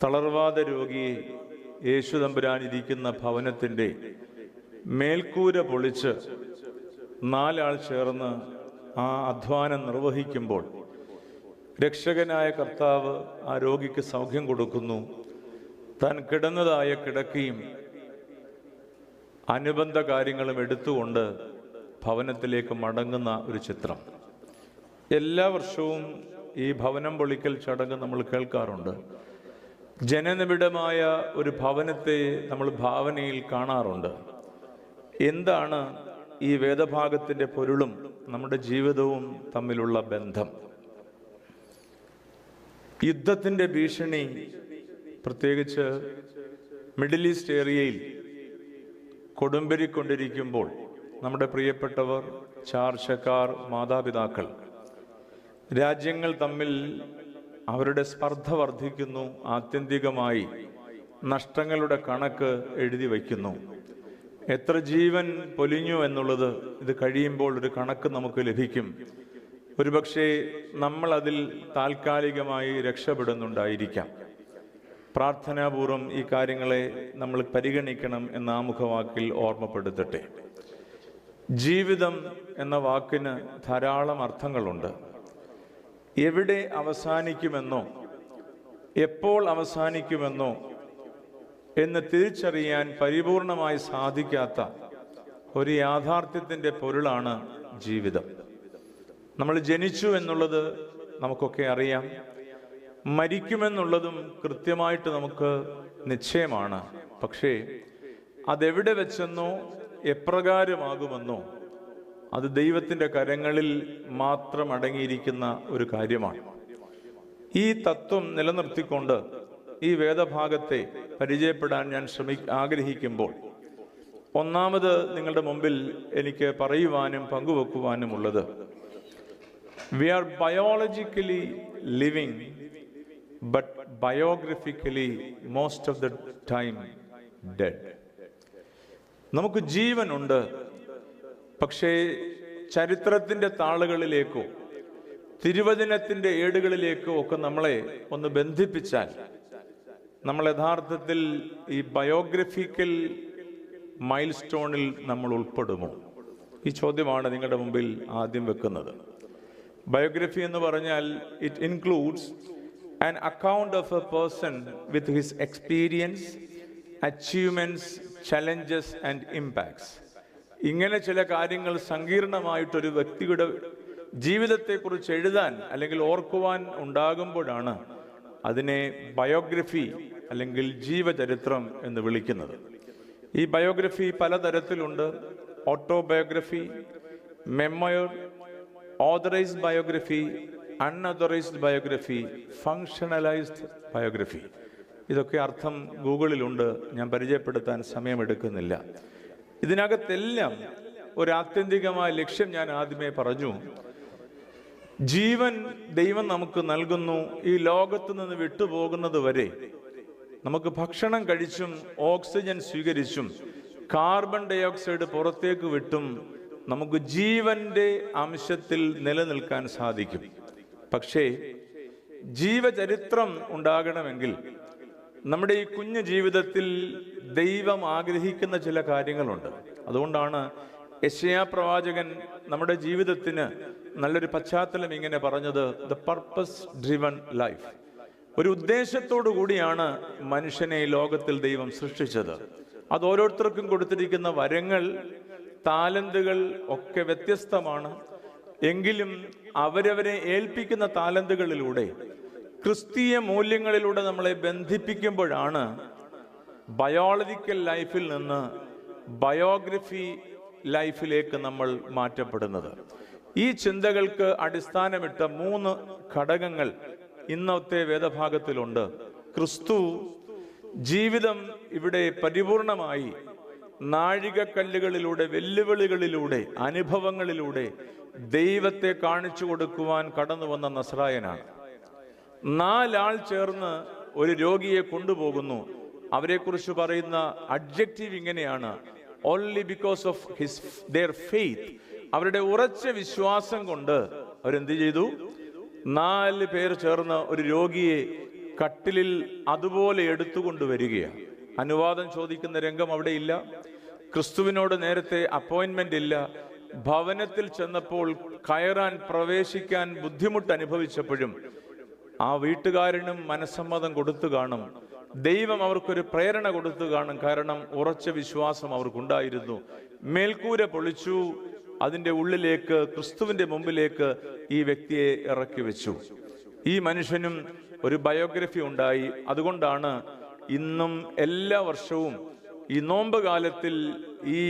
തളർവാദ രോഗിയെ യേശു തമ്പുരാൻ ഇരിക്കുന്ന ഭവനത്തിൻ്റെ മേൽക്കൂര പൊളിച്ച് 4 ആൾ ചേർന്ന് ആ അധ്വാനം നിർവഹിക്കുമ്പോൾ രക്ഷകനായ കർത്താവ് ആ രോഗിക്ക് സൗഖ്യം കൊടുക്കുന്നു. താൻ കിടന്നതായ കിടക്കയും അനുബന്ധ കാര്യങ്ങളും എടുത്തുകൊണ്ട് ഭവനത്തിലേക്ക് മടങ്ങുന്ന ഒരു ചിത്രം. എല്ലാ വർഷവും ഈ ഭവനം പൊളിക്കൽ ചടങ്ങ് നമ്മൾ കേൾക്കാറുണ്ട്. ജനനിബിഡമായ ഒരു ഭവനത്തെ നമ്മൾ ഭാവനയിൽ കാണാറുണ്ട്. എന്താണ് ഈ വേദഭാഗത്തിൻ്റെ പൊരുളും നമ്മുടെ ജീവിതവും തമ്മിലുള്ള ബന്ധം? യുദ്ധത്തിൻ്റെ ഭീഷണി പ്രത്യേകിച്ച് മിഡിൽ ഈസ്റ്റ് ഏരിയയിൽ കൊടുമ്പിരിക്കൊണ്ടിരിക്കുമ്പോൾ നമ്മുടെ പ്രിയപ്പെട്ടവർ, ചാർച്ചക്കാർ, മാതാപിതാക്കൾ, രാജ്യങ്ങൾ തമ്മിൽ അവരുടെ സ്പർദ്ധ വർദ്ധിക്കുന്നു. ആത്യന്തികമായി നഷ്ടങ്ങളുടെ കണക്ക് എഴുതി വയ്ക്കുന്നു. എത്ര ജീവൻ പൊലിഞ്ഞു എന്നുള്ളത് ഇത് കഴിയുമ്പോൾ ഒരു കണക്ക് നമുക്ക് ലഭിക്കും. ഒരുപക്ഷെ നമ്മൾ അതിൽ താൽക്കാലികമായി രക്ഷപ്പെടുന്നുണ്ടായിരിക്കാം. പ്രാർത്ഥനാപൂർവം ഈ കാര്യങ്ങളെ നമ്മൾ പരിഗണിക്കണം എന്ന ആമുഖവാക്കിൽ ഓർമ്മപ്പെടുത്തട്ടെ. ജീവിതം എന്ന വാക്കിന് ധാരാളം അർത്ഥങ്ങളുണ്ട്. എവിടെ അവസാനിക്കുമെന്നോ എപ്പോൾ അവസാനിക്കുമെന്നോ എന്ന് തിരിച്ചറിയാൻ പരിപൂർണമായി സാധിക്കാത്ത ഒരു യാഥാർത്ഥ്യത്തിൻ്റെ പൊരുളാണ് ജീവിതം. നമ്മൾ ജനിച്ചു എന്നുള്ളത് നമുക്കൊക്കെ അറിയാം. മരിക്കുമെന്നുള്ളതും കൃത്യമായിട്ട് നമുക്ക് നിശ്ചയമാണ്. പക്ഷേ അതെവിടെ വെച്ചെന്നോ എപ്രകാരമാകുമെന്നോ അത് ദൈവത്തിൻ്റെ കരങ്ങളിൽ മാത്രം അടങ്ങിയിരിക്കുന്ന ഒരു കാര്യമാണ്. ഈ തത്വം നിലനിർത്തിക്കൊണ്ട് ഈ വേദഭാഗത്തെ പരിചയപ്പെടാൻ ഞാൻ ആഗ്രഹിക്കുമ്പോൾ ഒന്നാമത് നിങ്ങളുടെ മുമ്പിൽ എനിക്ക് പറയുവാനും പങ്കുവെക്കുവാനുമുള്ളത്, we are biologically living but biographically most of the time dead. നമുക്ക് ജീവനുണ്ട്, പക്ഷേ ചരിത്രത്തിൻ്റെ താളുകളിലേക്കോ തിരുവചനത്തിൻ്റെ ഏടുകളിലേക്കോ ഒക്കെ നമ്മളെ ഒന്ന് ബന്ധിപ്പിച്ചാൽ നമ്മൾ യഥാർത്ഥത്തിൽ ഈ ബയോഗ്രഫിക്കൽ മൈൽ സ്റ്റോണിൽ നമ്മൾ ഉൾപ്പെടുമോ? ഈ ചോദ്യമാണ് നിങ്ങളുടെ മുമ്പിൽ ആദ്യം വെക്കുന്നത്. ബയോഗ്രഫി എന്ന് പറഞ്ഞാൽ it includes an account of A person with his experience, achievements, challenges and impacts. ഇങ്ങനെ ചില കാര്യങ്ങൾ സങ്കീർണമായിട്ടൊരു വ്യക്തിയുടെ ജീവിതത്തെക്കുറിച്ച് എഴുതാൻ അല്ലെങ്കിൽ ഓർക്കുവാൻ ഉണ്ടാകുമ്പോഴാണ് അതിനെ ബയോഗ്രഫി അല്ലെങ്കിൽ ജീവചരിത്രം എന്ന് വിളിക്കുന്നത്. ഈ ബയോഗ്രഫി പലതരത്തിലുണ്ട്. Autobiography, memoir, authorised biography, unauthorised biography, functionalised biography. ഇതൊക്കെ അർത്ഥം ഗൂഗിളിലുണ്ട്, ഞാൻ പരിചയപ്പെടുത്താൻ സമയമെടുക്കുന്നില്ല. ഇതിനകത്തെല്ലാം ഒരു ആത്യന്തികമായ ലക്ഷ്യം ഞാൻ ആദ്യമേ പറഞ്ഞു. ജീവൻ ദൈവം നമുക്ക് നൽകുന്നു. ഈ ലോകത്ത് നിന്ന് വിട്ടുപോകുന്നത് വരെ നമുക്ക് ഭക്ഷണം കഴിച്ചും ഓക്സിജൻ സ്വീകരിച്ചും കാർബൺ ഡൈ ഓക്സൈഡ് പുറത്തേക്ക് വിട്ടും നമുക്ക് ജീവന്റെ അംശത്തിൽ നിലനിൽക്കാൻ സാധിക്കും. പക്ഷേ ജീവചരിത്രം ഉണ്ടാകണമെങ്കിൽ നമ്മുടെ ഈ കുഞ്ഞു ജീവിതത്തിൽ ദൈവം ആഗ്രഹിക്കുന്ന ചില കാര്യങ്ങളുണ്ട്. അതുകൊണ്ടാണ് യെശയ്യാ പ്രവാചകൻ നമ്മുടെ ജീവിതത്തിന് നല്ലൊരു പശ്ചാത്തലം ഇങ്ങനെ പറഞ്ഞത്, ദ പർപ്പസ് ഡ്രിവൺ ലൈഫ്. ഒരു ഉദ്ദേശത്തോടു കൂടിയാണ് മനുഷ്യനെ ഈ ലോകത്തിൽ ദൈവം സൃഷ്ടിച്ചത്. അത് ഓരോരുത്തർക്കും കൊടുത്തിരിക്കുന്ന വരങ്ങൾ, താലന്തുകൾ ഒക്കെ വ്യത്യസ്തമാണ്. എങ്കിലും അവരവരെ ഏൽപ്പിക്കുന്ന താലന്തുകളിലൂടെ, ക്രിസ്തീയ മൂല്യങ്ങളിലൂടെ നമ്മളെ ബന്ധിപ്പിക്കുമ്പോഴാണ് ബയോളജിക്കൽ ലൈഫിൽ നിന്ന് ബയോഗ്രഫി ലൈഫിലേക്ക് നമ്മൾ മാറ്റപ്പെടുന്നത്. ഈ ചിന്തകൾക്ക് അടിസ്ഥാനമിട്ട 3 ഘടകങ്ങൾ ഇന്നത്തെ വേദഭാഗത്തിലുണ്ട്. ക്രിസ്തു ജീവിതം ഇവിടെ പരിപൂർണമായി നാഴികക്കല്ലുകളിലൂടെ, വെല്ലുവിളികളിലൂടെ, അനുഭവങ്ങളിലൂടെ ദൈവത്തെ കാണിച്ചു കൊടുക്കുവാൻ കടന്നു വന്ന നസ്രായനാണ്. 4 ആൾ ചേർന്ന് ഒരു രോഗിയെ കൊണ്ടുപോകുന്നു. അവരെക്കുറിച്ച് പറയുന്ന അഡ്ജക്റ്റീവ് ഇങ്ങനെയാണ്, only because of their faith. അവരുടെ ഉറച്ച വിശ്വാസം കൊണ്ട് അവരെന്ത് ചെയ്തു? 4 പേർ ചേർന്ന് ഒരു രോഗിയെ കട്ടിലിൽ അതുപോലെ എടുത്തുകൊണ്ടുവരികയാണ്. അനുവാദം ചോദിക്കുന്ന രംഗം അവിടെ ഇല്ല. ക്രിസ്തുവിനോട് നേരത്തെ അപ്പോയിന്റ്മെന്റ് ഇല്ല. ഭവനത്തിൽ ചെന്നപ്പോൾ പ്രവേശിക്കാൻ ബുദ്ധിമുട്ട് അനുഭവിച്ചപ്പോഴും ആ വീട്ടുകാരനും മനസ്സമ്മതം കൊടുത്തു കാണും. ദൈവം അവർക്കൊരു പ്രേരണ കൊടുത്തു കാണും. കാരണം ഉറച്ച വിശ്വാസം അവർക്കുണ്ടായിരുന്നു. മേൽക്കൂര പൊളിച്ചു, അതിൻ്റെ ഉള്ളിലേക്ക് ക്രിസ്തുവിന്റെ മുമ്പിലേക്ക് ഈ വ്യക്തിയെ ഇറക്കി വെച്ചു. ഈ മനുഷ്യനും ഒരു ബയോഗ്രഫി ഉണ്ടായി. അതുകൊണ്ടാണ് ഇന്നും എല്ലാ വർഷവും ഈ നോമ്പ് കാലത്തിൽ ഈ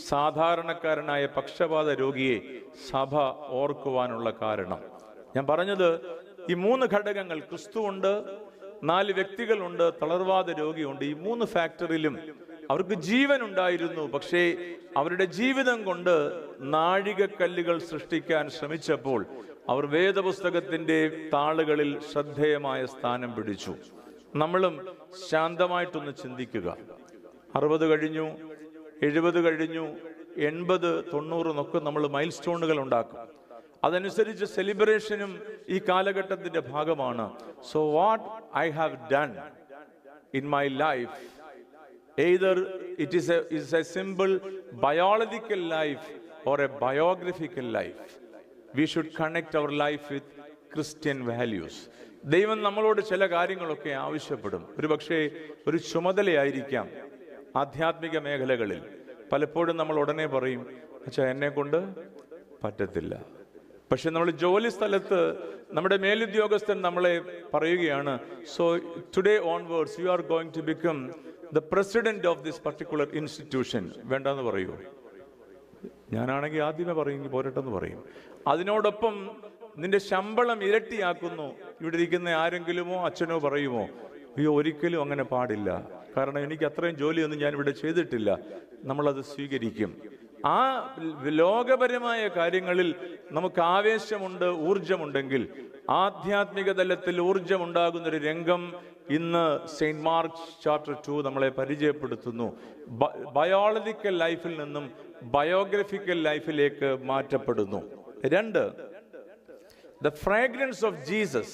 സാധാരണക്കാരനായ പക്ഷപാത രോഗിയെ സഭ ഓർക്കുവാനുള്ള കാരണം. ഞാൻ പറഞ്ഞത് ഈ 3 ഘടകങ്ങൾ, ക്രിസ്തു ഉണ്ട്, 4 വ്യക്തികളുണ്ട്, തളർവാദ രോഗിയുണ്ട്. ഈ 3 ഫാക്ടറിലും അവർക്ക് ജീവൻ ഉണ്ടായിരുന്നു. പക്ഷേ അവരുടെ ജീവിതം കൊണ്ട് നാഴികക്കല്ലുകൾ സൃഷ്ടിക്കാൻ ശ്രമിച്ചപ്പോൾ അവർ വേദപുസ്തകത്തിന്റെ താളുകളിൽ ശ്രദ്ധേയമായ സ്ഥാനം പിടിച്ചു. നമ്മളും ശാന്തമായിട്ടൊന്ന് ചിന്തിക്കുക. 60 കഴിഞ്ഞു, 70 കഴിഞ്ഞു, 80, 90 എന്നൊക്കെ നമ്മൾ മൈൽ സ്റ്റോണുകൾ ഉണ്ടാക്കും. അതനുസരിച്ച് സെലിബ്രേഷനും ഈ കാലഘട്ടത്തിന്റെ ഭാഗമാണ്. So what I have done in my life, either it is a simple biological life or a biographical life. We should connect our life with Christian values. ദൈവം നമ്മളോട് ചില കാര്യങ്ങളൊക്കെ ആവശ്യപ്പെടും. ഒരുപക്ഷെ ഒരു ചുമതലയായിരിക്കാം. ആധ്യാത്മിക മേഖലകളിൽ പലപ്പോഴും നമ്മൾ ഉടനെ പറയും, അച്ഛാ എന്നെ കൊണ്ട് പറ്റത്തില്ല. പക്ഷെ നമ്മൾ ജോലി സ്ഥലത്ത് നമ്മുടെ മേലുദ്യോഗസ്ഥൻ നമ്മളെ പറയുകയാണ്, so today onwards you are going to become the president of this particular institution. വേണ്ടെന്ന് പറയൂ? ഞാനാണെങ്കിൽ ആദ്യമേ പറയും പോരട്ടെന്ന് പറയും. അതിനോടൊപ്പം നിന്റെ ശമ്പളം ഇരട്ടിയാക്കുന്നു. ഇവിടെ ഇരിക്കുന്ന ആരെങ്കിലുമോ അച്ഛനോ പറയുമോ, അയ്യോ ഒരിക്കലും അങ്ങനെ പാടില്ല, കാരണം എനിക്ക് അത്രയും ജോലിയൊന്നും ഞാൻ ഇവിടെ ചെയ്തിട്ടില്ല. നമ്മളത് സ്വീകരിക്കും. ആ ലോകപരമായ കാര്യങ്ങളിൽ നമുക്ക് ആവേശമുണ്ട്, ഊർജമുണ്ടെങ്കിൽ ആധ്യാത്മിക തലത്തിൽ ഊർജമുണ്ടാകുന്നൊരു രംഗം ഇന്ന് സെയിന്റ് മാർക്ക് ചാപ്റ്റർ 2 നമ്മളെ പരിചയപ്പെടുത്തുന്നു. ബയോളജിക്കൽ ലൈഫിൽ നിന്നും ബയോഗ്രഫിക്കൽ ലൈഫിലേക്ക് മാറ്റപ്പെടുന്നു. 2, the fragrance of Jesus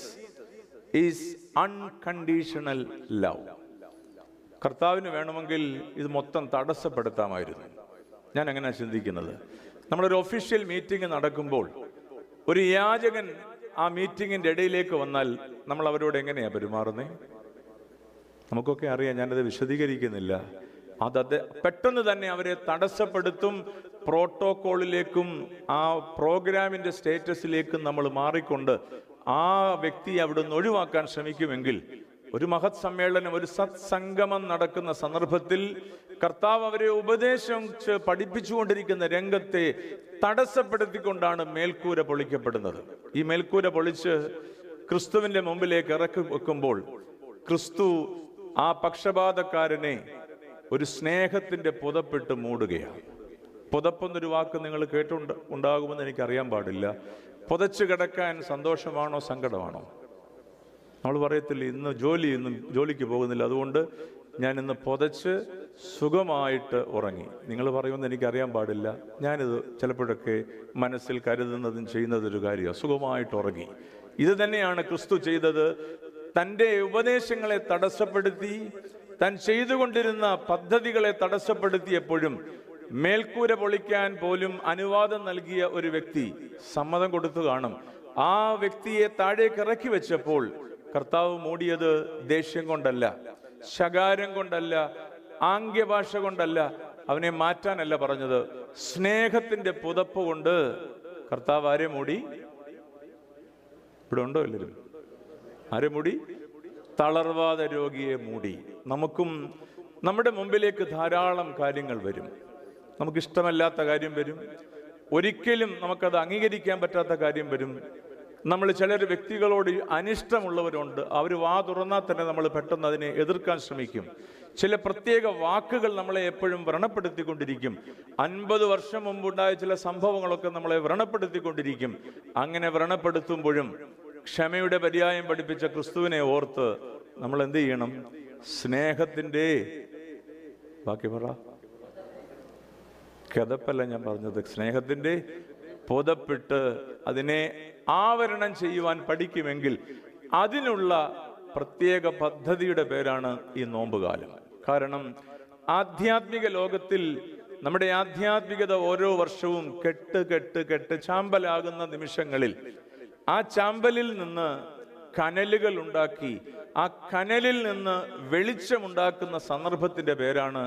is unconditional love. കർത്താവിന് വേണമെങ്കിൽ ഇത് മൊത്തം തടസ്സപ്പെടുത്താമായിരുന്നു. ഞാൻ അങ്ങനെയാണ് ചിന്തിക്കുന്നത്. നമ്മളൊരു ഒഫീഷ്യൽ മീറ്റിംഗ് നടക്കുമ്പോൾ ഒരു യാചകൻ ആ മീറ്റിങ്ങിന്റെ ഇടയിലേക്ക് വന്നാൽ നമ്മൾ അവരോട് എങ്ങനെയാ പെരുമാറുന്നേ? നമുക്കൊക്കെ അറിയാം, ഞാനത് വിശദീകരിക്കുന്നില്ല. അത് പെട്ടെന്ന് തന്നെ അവരെ തടസ്സപ്പെടുത്തും. പ്രോട്ടോകോളിലേക്കും ആ പ്രോഗ്രാമിന്റെ സ്റ്റേറ്റസിലേക്കും നമ്മൾ മാറിക്കൊണ്ട് ആ വ്യക്തിയെ അവിടെ നിന്ന് ഒഴിവാക്കാൻ ശ്രമിക്കുമെങ്കിൽ, ഒരു മഹത് സമ്മേളനം, ഒരു സത്സംഗമം നടക്കുന്ന സന്ദർഭത്തിൽ കർത്താവ് അവരെ പഠിപ്പിച്ചുകൊണ്ടിരിക്കുന്ന രംഗത്തെ തടസ്സപ്പെടുത്തിക്കൊണ്ടാണ് മേൽക്കൂര പൊളിക്കപ്പെടുന്നത്. ഈ മേൽക്കൂര പൊളിച്ച് ക്രിസ്തുവിന്റെ മുമ്പിലേക്ക് ഇറക്കി വെക്കുമ്പോൾ ക്രിസ്തു ആ പക്ഷപാതക്കാരനെ ഒരു സ്നേഹത്തിന്റെ പുതപ്പിട്ട് മൂടുകയാണ്. പുതപ്പെന്നൊരു വാക്ക് നിങ്ങൾ ഉണ്ടാകുമെന്ന് എനിക്കറിയാൻ പാടില്ല. പുതച്ചു കിടക്കാൻ സന്തോഷമാണോ സങ്കടമാണോ? നമ്മൾ പറയത്തില്ല, ഇന്ന് ജോലിക്ക് പോകുന്നില്ല, അതുകൊണ്ട് ഞാൻ ഇന്ന് പുതച്ച് സുഖമായിട്ട് ഉറങ്ങി. നിങ്ങൾ പറയുമെന്ന് എനിക്കറിയാൻ പാടില്ല. ഞാനിത് ചിലപ്പോഴൊക്കെ മനസ്സിൽ കരുതുന്നതും ചെയ്യുന്നതൊരു കാര്യമാണ്. സുഖമായിട്ട് ഉറങ്ങി. ഇത് തന്നെയാണ് ക്രിസ്തു ചെയ്തത്. തൻ്റെ ഉപദേശങ്ങളെ തടസ്സപ്പെടുത്തി, താൻ ചെയ്തുകൊണ്ടിരുന്ന പദ്ധതികളെ തടസ്സപ്പെടുത്തിയപ്പോഴും മേൽക്കൂര പൊളിക്കാൻ പോലും അനുവാദം നൽകിയ ഒരു വ്യക്തി സമ്മതം കൊടുത്തു കാണും. ആ വ്യക്തിയെ താഴേക്ക് ഇറക്കി വെച്ചപ്പോൾ കർത്താവ് മൂടിയത് ദേഷ്യം കൊണ്ടല്ല, ശകാരം കൊണ്ടല്ല, ആംഗ്യഭാഷ കൊണ്ടല്ല, അവനെ മാറ്റാനല്ല പറഞ്ഞത്, സ്നേഹത്തിന്റെ പുതപ്പ് കൊണ്ട് കർത്താവ് ആരെ മൂടി? ഇവിടെ ഉണ്ടോ എല്ലാവരും? ആരെ മൂടി? തളർവാദ രോഗിയെ മൂടി. നമുക്കും നമ്മുടെ മുമ്പിലേക്ക് ധാരാളം കാര്യങ്ങൾ വരും. നമുക്കിഷ്ടമല്ലാത്ത കാര്യം വരും. ഒരിക്കലും നമുക്കത് അംഗീകരിക്കാൻ പറ്റാത്ത കാര്യം വരും. നമ്മൾ ചിലർ വ്യക്തികളോട് അനിഷ്ടമുള്ളവരുണ്ട്. അവർ വാ തുറന്നാൽ തന്നെ നമ്മൾ പെട്ടെന്ന് അതിനെ എതിർക്കാൻ ശ്രമിക്കും. ചില പ്രത്യേക വാക്കുകൾ നമ്മളെ എപ്പോഴും വ്രണപ്പെടുത്തിക്കൊണ്ടിരിക്കും. 50 വർഷം മുമ്പുണ്ടായ ചില സംഭവങ്ങളൊക്കെ നമ്മളെ വ്രണപ്പെടുത്തിക്കൊണ്ടിരിക്കും. അങ്ങനെ വ്രണപ്പെടുത്തുമ്പോഴും ക്ഷമയുടെ പര്യായം പഠിപ്പിച്ച ക്രിസ്തുവിനെ ഓർത്ത് നമ്മൾ എന്ത് ചെയ്യണം? സ്നേഹത്തിന്റെ, ബാക്കി പറ, കഥപ്പല്ല ഞാൻ പറഞ്ഞത്, സ്നേഹത്തിന്റെ പുതപ്പിട്ട് അതിനെ ആവരണം ചെയ്യുവാൻ പഠിക്കുമെങ്കിൽ അതിനുള്ള പ്രത്യേക പദ്ധതിയുടെ പേരാണ് ഈ നോമ്പുകാലം. കാരണം ആധ്യാത്മിക ലോകത്തിൽ നമ്മുടെ ആധ്യാത്മികത ഓരോ വർഷവും കെട്ട് കെട്ട് കെട്ട് ചാമ്പലാകുന്ന നിമിഷങ്ങളിൽ ആ ചാമ്പലിൽ നിന്ന് കനലുകൾ ഉണ്ടാക്കി ആ കനലിൽ നിന്ന് വെളിച്ചമുണ്ടാക്കുന്ന സന്ദർഭത്തിന്റെ പേരാണ്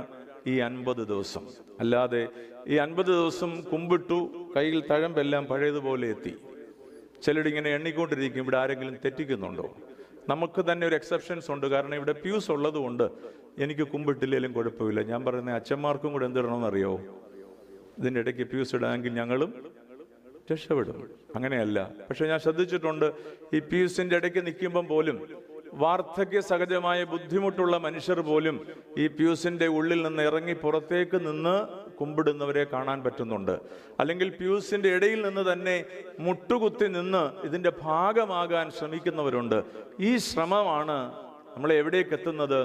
ഈ 50 ദിവസം. അല്ലാതെ ഈ 50 ദിവസം കുമ്പിട്ടു, കയ്യിൽ തഴമ്പെല്ലാം പഴയതുപോലെ എത്തി. ചിലരിങ്ങനെ എണ്ണിക്കൊണ്ടിരിക്കും, ഇവിടെ ആരെങ്കിലും തെറ്റിക്കുന്നുണ്ടോ? നമുക്ക് തന്നെ ഒരു എക്സെപ്ഷൻസ് ഉണ്ട്. കാരണം ഇവിടെ പ്യൂസ് ഉള്ളത് കൊണ്ട് എനിക്ക് കുമ്പിട്ടില്ലെങ്കിലും കുഴപ്പമില്ല. ഞാൻ പറയുന്നത് അച്ഛന്മാർക്കും കൂടെ എന്തിടണമെന്നറിയോ? ഇതിൻ്റെ ഇടയ്ക്ക് പ്യൂസ് ഇടാമെങ്കിൽ ഞങ്ങളും രക്ഷപ്പെടും. അങ്ങനെയല്ല. പക്ഷെ ഞാൻ ശ്രദ്ധിച്ചിട്ടുണ്ട്, ഈ പ്യൂസിന്റെ ഇടയ്ക്ക് നിൽക്കുമ്പം പോലും വാർദ്ധക്യ സഹജമായ ബുദ്ധിമുട്ടുള്ള മനുഷ്യർ പോലും ഈ പ്യൂസിന്റെ ഉള്ളിൽ നിന്ന് ഇറങ്ങി പുറത്തേക്ക് നിന്ന് കുമ്പിടുന്നവരെ കാണാൻ പറ്റുന്നുണ്ട്. അല്ലെങ്കിൽ പ്യൂസിന്റെ ഇടയിൽ നിന്ന് തന്നെ മുട്ടുകുത്തി നിന്ന് ഇതിന്റെ ഭാഗമാകാൻ ശ്രമിക്കുന്നവരുണ്ട്. ഈ ശ്രമമാണ് നമ്മളെ എവിടേക്ക് എത്തുന്നത്?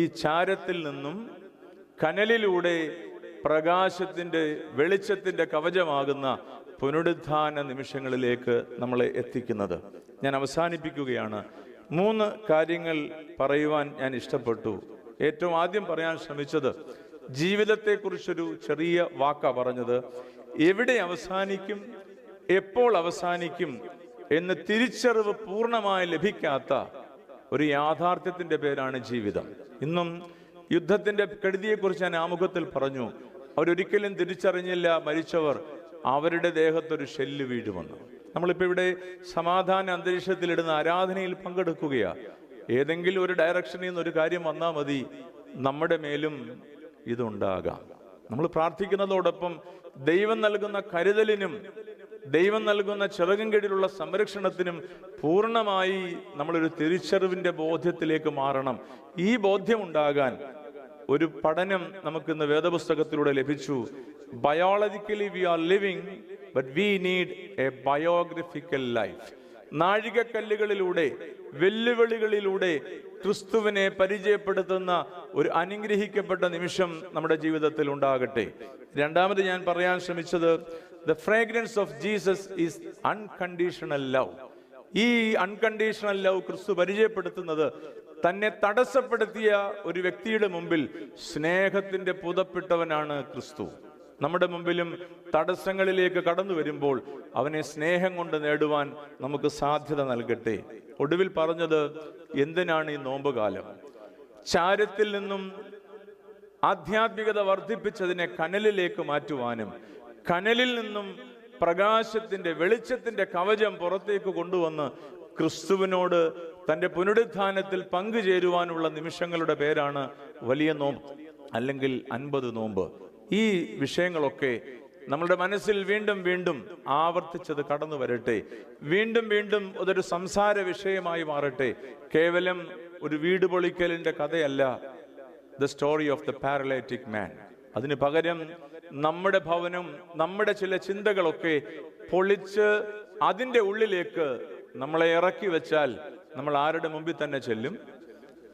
ഈ ചാരത്തിൽ നിന്നും കനലിലൂടെ പ്രകാശത്തിന്റെ വെളിച്ചത്തിന്റെ കവചമാകുന്ന പുനരുദ്ധാന നിമിഷങ്ങളിലേക്ക് നമ്മളെ എത്തിക്കുന്നത്. ഞാൻ അവസാനിപ്പിക്കുകയാണ്. 3 കാര്യങ്ങൾ പറയുവാൻ ഞാൻ ഇഷ്ടപ്പെട്ടു. ഏറ്റവും ആദ്യം പറയാൻ ശ്രമിച്ചത് ജീവിതത്തെക്കുറിച്ചൊരു ചെറിയ വാക്കാ പറഞ്ഞത്. എവിടെ അവസാനിക്കും, എപ്പോൾ അവസാനിക്കും എന്ന് തിരിച്ചറിവ് പൂർണ്ണമായി ലഭിക്കാത്ത ഒരു യാഥാർത്ഥ്യത്തിന്റെ പേരാണ് ജീവിതം. ഇന്നും യുദ്ധത്തിന്റെ കെടുതിയെക്കുറിച്ച് ഞാൻ ആമുഖത്തിൽ പറഞ്ഞു. അവരൊരിക്കലും തിരിച്ചറിഞ്ഞില്ല മരിച്ചവർ അവരുടെ ദേഹത്തൊരു ഷെല്ല് വീഴുമെന്ന്. നമ്മളിപ്പോൾ ഇവിടെ സമാധാന അന്തരീക്ഷത്തിലിടുന്ന ആരാധനയിൽ പങ്കെടുക്കുകയാണ്. ഏതെങ്കിലും ഒരു ഡയറക്ഷനിൽ നിന്ന് ഒരു കാര്യം വന്നാൽ മതി, നമ്മുടെ മേലും ഇതുണ്ടാകാം. നമ്മൾ പ്രാർത്ഥിക്കുന്നതോടൊപ്പം ദൈവം നൽകുന്ന കരുതലിനും ദൈവം നൽകുന്ന ചിറകും കീഴിലുള്ള സംരക്ഷണത്തിനും പൂർണ്ണമായി നമ്മളൊരു തിരിച്ചറിവിന്റെ ബോധ്യത്തിലേക്ക് മാറണം. ഈ ബോധ്യമുണ്ടാകാൻ ഒരു പഠനം നമുക്കിന്ന് വേദപുസ്തകത്തിലൂടെ ലഭിച്ചു. Biologically we are living, but we need a biographical life. നാഴികക്കല്ലുകളിലൂടെ, വെല്ലുവിളികളിലൂടെ ക്രിസ്തുവിനെ പരിചയപ്പെടുത്തുന്ന ഒരു അനുഗ്രഹിക്കപ്പെട്ട നിമിഷം നമ്മുടെ ജീവിതത്തിൽ ഉണ്ടാകട്ടെ. രണ്ടാമത് ഞാൻ പറയാൻ ശ്രമിച്ചത്, the fragrance of Jesus is unconditional love. ഈ അൺകണ്ടീഷണൽ ലവ് ക്രിസ്തു പരിചയപ്പെടുത്തുന്നത് തന്നെ തടസ്സപ്പെടുത്തിയ ഒരു വ്യക്തിയുടെ മുമ്പിൽ സ്നേഹത്തിന്റെ പുതപ്പിട്ടവനാണ് ക്രിസ്തു. നമ്മുടെ മുമ്പിലും തടസ്സങ്ങളിലേക്ക് കടന്നു വരുമ്പോൾ അവനെ സ്നേഹം കൊണ്ട് നേടുവാൻ നമുക്ക് സാധ്യത നൽകട്ടെ. ഒടുവിൽ പറഞ്ഞത്, എന്തിനാണ് ഈ നോമ്പുകാലം? ചാരത്തിൽ നിന്നും ആധ്യാത്മികത വർദ്ധിപ്പിച്ചതിനെ കനലിലേക്ക് മാറ്റുവാനും കനലിൽ നിന്നും പ്രകാശത്തിന്റെ വെളിച്ചത്തിന്റെ കവചം പുറത്തേക്ക് കൊണ്ടുവന്ന് ക്രിസ്തുവിനോട് തന്റെ പുനരുദ്ധാനത്തിൽ പങ്കുചേരുവാനുള്ള നിമിഷങ്ങളുടെ പേരാണ് വലിയ നോമ്പ്, അല്ലെങ്കിൽ 50 നോമ്പ്. ഈ വിഷയങ്ങളൊക്കെ നമ്മളുടെ മനസ്സിൽ വീണ്ടും വീണ്ടും ആവർത്തിച്ചത് കടന്നു വരട്ടെ. വീണ്ടും വീണ്ടും അതൊരു സംസാര വിഷയമായി മാറട്ടെ. കേവലം ഒരു വീട് പൊളിക്കലിന്റെ കഥയല്ല ദ സ്റ്റോറി ഓഫ് ദ പാരലൈറ്റിക് മാൻ. അതിന് പകരം നമ്മുടെ ഭവനം, നമ്മുടെ ചില ചിന്തകളൊക്കെ പൊളിച്ച് അതിൻ്റെ ഉള്ളിലേക്ക് നമ്മളെ ഇറക്കി വെച്ചാൽ നമ്മൾ ആരുടെ മുമ്പിൽ തന്നെ ചെല്ലും?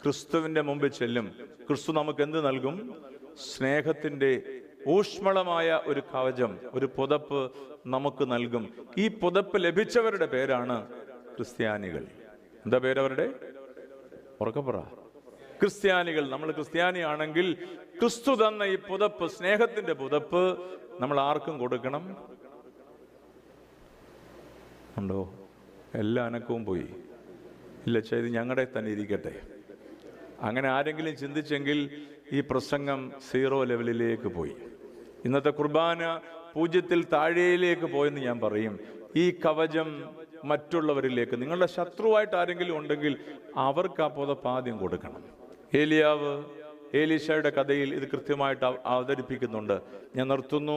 ക്രിസ്തുവിന്റെ മുമ്പിൽ ചെല്ലും. ക്രിസ്തു നമുക്ക് എന്ത് നൽകും? സ്നേഹത്തിന്റെ ഊഷ്മളമായ ഒരു കവചം, ഒരു പുതപ്പ് നമുക്ക് നൽകും. ഈ പുതപ്പ് ലഭിച്ചവരുടെ പേരാണ് ക്രിസ്ത്യാനികൾ. എന്താ പേരവരുടെ? ഉറക്കപ്പുറ. ക്രിസ്ത്യാനികൾ. നമ്മൾ ക്രിസ്ത്യാനിയാണെങ്കിൽ ക്രിസ്തു തന്ന ഈ പുതപ്പ്, സ്നേഹത്തിന്റെ പുതപ്പ്, നമ്മൾ ആർക്കും കൊടുക്കണം? ഉണ്ടോ? എല്ലാ അനക്കവും പോയി. ഇല്ല, ഇത് ഞങ്ങളുടെ തന്നെ ഇരിക്കട്ടെ. അങ്ങനെ ആരെങ്കിലും ചിന്തിച്ചെങ്കിൽ ഈ പ്രസംഗം 0 ലെവലിലേക്ക് പോയി. ഇന്നത്തെ കുർബാന 0 താഴേയിലേക്ക് പോയെന്ന് ഞാൻ പറയും. ഈ കവചം മറ്റുള്ളവരിലേക്ക്, നിങ്ങളുടെ ശത്രുവായിട്ട് ആരെങ്കിലും ഉണ്ടെങ്കിൽ അവർക്ക് ആ പുതപ്പ് ആദ്യം കൊടുക്കണം. ഏലിയാവ് ഏലീശയുടെ കഥയിൽ ഇത് കൃത്യമായിട്ട് അവതരിപ്പിക്കുന്നുണ്ട്. ഞാൻ നിർത്തുന്നു.